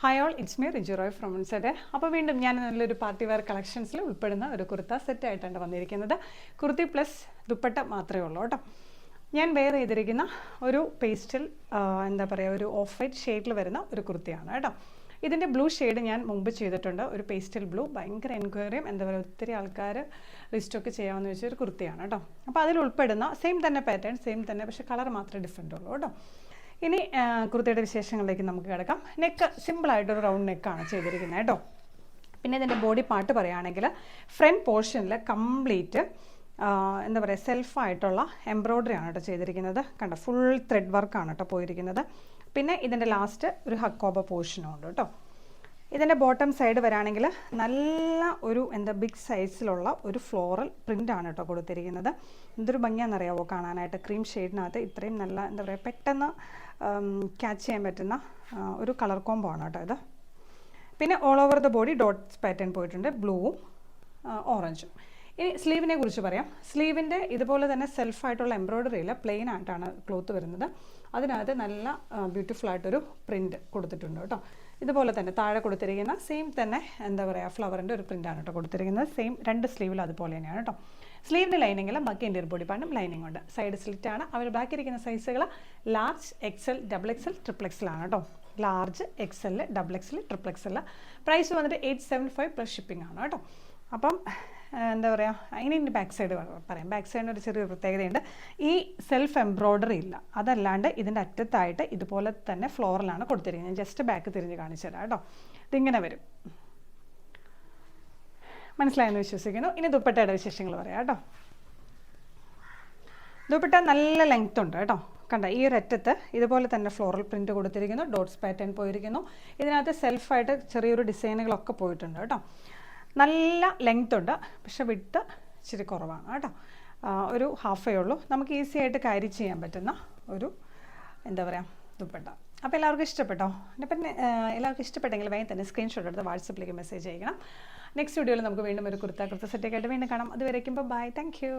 Hi all, it's me Riju Roy from inside. അപ്പോൾ വീണ്ടും ഞാൻ നല്ലൊരു പാർട്ടി വെയർ കളക്ഷൻസിൽ ഉൾപ്പെടുന്ന ഒരു കുർത്ത സെറ്റായിട്ടാണ് വന്നിരിക്കുന്നത്. കുർത്തി പ്ലസ് ദുപ്പട്ട മാത്രമേ ഉള്ളൂ കേട്ടോ. ഞാൻ വെയർ ചെയ്തിരിക്കുന്ന ഒരു പേസ്റ്റൽ എന്താ പറയുക, ഒരു ഓഫ് വൈറ്റ് ഷെയ്ഡിൽ വരുന്ന ഒരു കുർത്തിയാണ് കേട്ടോ. ഇതിൻ്റെ ബ്ലൂ ഷെയ്ഡ് ഞാൻ മുമ്പ് ചെയ്തിട്ടുണ്ട്, ഒരു പേസ്റ്റൽ ബ്ലൂ. ഭയങ്കര എൻക്വയറിയും എന്താ പറയുക, ഒത്തിരി ആൾക്കാർ റീസ്റ്റോക്ക് ചെയ്യാമെന്ന് വെച്ചൊരു കുർത്തിയാണ് കേട്ടോ. അപ്പോൾ അതിൽ ഉൾപ്പെടുന്ന സെയിം തന്നെ പാറ്റേൺ, സെയിം തന്നെ, പക്ഷേ കളർ മാത്രമേ ഡിഫറെൻ്റ് ഉള്ളൂ കേട്ടോ. ഇനി കുർത്തിയുടെ വിശേഷങ്ങളിലേക്ക് നമുക്ക് കിടക്കാം. നെക്ക് സിമ്പിളായിട്ടൊരു റൗണ്ട് നെക്കാണ് ചെയ്തിരിക്കുന്നത് കേട്ടോ. പിന്നെ ഇതിൻ്റെ ബോഡി പാർട്ട് പറയുകയാണെങ്കിൽ ഫ്രണ്ട് പോർഷനിൽ കംപ്ലീറ്റ് എന്താ പറയുക, സെൽഫായിട്ടുള്ള എംബ്രോയ്ഡറി ആണ് കേട്ടോ ചെയ്തിരിക്കുന്നത്. കണ്ടോ, ഫുൾ ത്രെഡ് വർക്കാണ് കേട്ടോ പോയിരിക്കുന്നത്. പിന്നെ ഇതിൻ്റെ ലാസ്റ്റ് ഒരു ഹക്കോബ പോർഷനും ഉണ്ട് കേട്ടോ. ഇതിൻ്റെ ബോട്ടം സൈഡ് വരാണെങ്കിൽ നല്ല ഒരു ബിഗ് സൈസിലുള്ള ഒരു ഫ്ലോറൽ പ്രിൻ്റാണ് കേട്ടോ കൊടുത്തിരിക്കുന്നത്. എന്തൊരു ഭംഗിയാണെന്നറിയാവോ കാണാനായിട്ട്. ക്രീം ഷെയ്ഡിനകത്ത് ഇത്രയും നല്ല എന്താ പറയുക, പെട്ടെന്ന് ക്യാച്ച് ചെയ്യാൻ പറ്റുന്ന ഒരു കളർ കോംബോ ആണ് കേട്ടോ ഇത്. പിന്നെ all over the body dots pattern പോയിട്ടുണ്ട്, ബ്ലൂവും ഓറഞ്ചും. ഇനി സ്ലീവിനെ കുറിച്ച് പറയാം. സ്ലീവിൻ്റെ ഇതുപോലെ തന്നെ സെൽഫായിട്ടുള്ള എംബ്രോയ്ഡറിയിൽ പ്ലെയിൻ ആയിട്ടാണ് ക്ലോത്ത് വരുന്നത്. അതിനകത്ത് നല്ല ബ്യൂട്ടിഫുൾ ആയിട്ടൊരു പ്രിൻറ്റ് കൊടുത്തിട്ടുണ്ട് കേട്ടോ. ഇതുപോലെ തന്നെ താഴെ കൊടുത്തിരിക്കുന്ന സെയിം തന്നെ എന്താ പറയുക, ഫ്ലവറിൻ്റെ ഒരു പ്രിൻ്റാണ് കേട്ടോ കൊടുത്തിരിക്കുന്നത്. സെയിം രണ്ട് സ്ലീവിലും അതുപോലെ തന്നെയാണ് കേട്ടോ. സ്ലീവിൻ്റെ ലൈനിങ്ങിൽ ബാക്കി ഇൻ്റീരിയർ ബോഡി പാർട്ടും ലൈനിങ് ഉണ്ട്. സൈഡ് സ്ലിറ്റാണ്. അവർ ബാക്കി ഇരിക്കുന്ന സൈസുകൾ large, XL, double XL, triple എക്സലാണ് കേട്ടോ. Large, XL, double XL, triple XL. Price വന്നിട്ട് 875 പ്ലസ് ഷിപ്പിംഗ് ആണ് കേട്ടോ. അപ്പം എന്താ പറയുക, ഇനി ബാക്ക് സൈഡ് പറയാം. ബാക്ക് സൈഡിന് ഒരു ചെറിയൊരു പ്രത്യേകതയുണ്ട്. ഈ സെൽഫ് എംബ്രോയ്ഡറി ഇല്ല, അതല്ലാണ്ട് ഇതിൻ്റെ അറ്റത്തായിട്ട് ഇതുപോലെ തന്നെ ഫ്ലോറിലാണ് കൊടുത്തിരിക്കുന്നത്. ഞാൻ ജസ്റ്റ് ബാക്ക് തിരിഞ്ഞ് കാണിച്ചു തരാം കേട്ടോ. ഇതിങ്ങനെ വരും. മനസ്സിലായെന്ന് വിശ്വസിക്കുന്നു. ഇനി ദുപ്പട്ടയുടെ വിശേഷങ്ങൾ പറയാം കേട്ടോ. ദുപ്പട്ട നല്ല ലെങ്ത് ഉണ്ട് കേട്ടോ. കണ്ട, ഈ ഒരു അറ്റത്ത് ഇതുപോലെ തന്നെ ഫ്ലോറൽ പ്രിൻറ്റ് കൊടുത്തിരിക്കുന്നു, ഡോട്ട്സ് പാറ്റേൺ പോയിരിക്കുന്നു. ഇതിനകത്ത് സെൽഫായിട്ട് ചെറിയൊരു ഡിസൈനുകളൊക്കെ പോയിട്ടുണ്ട് കേട്ടോ. നല്ല ലെങ്ത് ഉണ്ട്, പക്ഷെ വിട്ട് ഇച്ചിരി കുറവാണ് കേട്ടോ. ഒരു ഹാഫേ ഉള്ളൂ. നമുക്ക് ഈസി ആയിട്ട് ക്യാരി ചെയ്യാൻ പറ്റുന്ന ഒരു എന്താ പറയുക ദുപ്പട്ട. അപ്പോൾ എല്ലാവർക്കും ഇഷ്ടപ്പെട്ടോ? പിന്നെ എല്ലാവർക്കും ഇഷ്ടപ്പെട്ടെങ്കിൽ വേഗം തന്നെ സ്ക്രീൻഷോട്ട് എടുത്ത് വാട്സപ്പിലേക്ക് മെസ്സേജ് അയക്കണം. നെക്സ്റ്റ് വീഡിയോയിൽ നമുക്ക് വീണ്ടും ഒരു കുർത്ത സെറ്റൊക്കെ ആയിട്ട് വീണ്ടും കാണാം. അതുവരേക്കും ബൈ, താങ്ക് യു.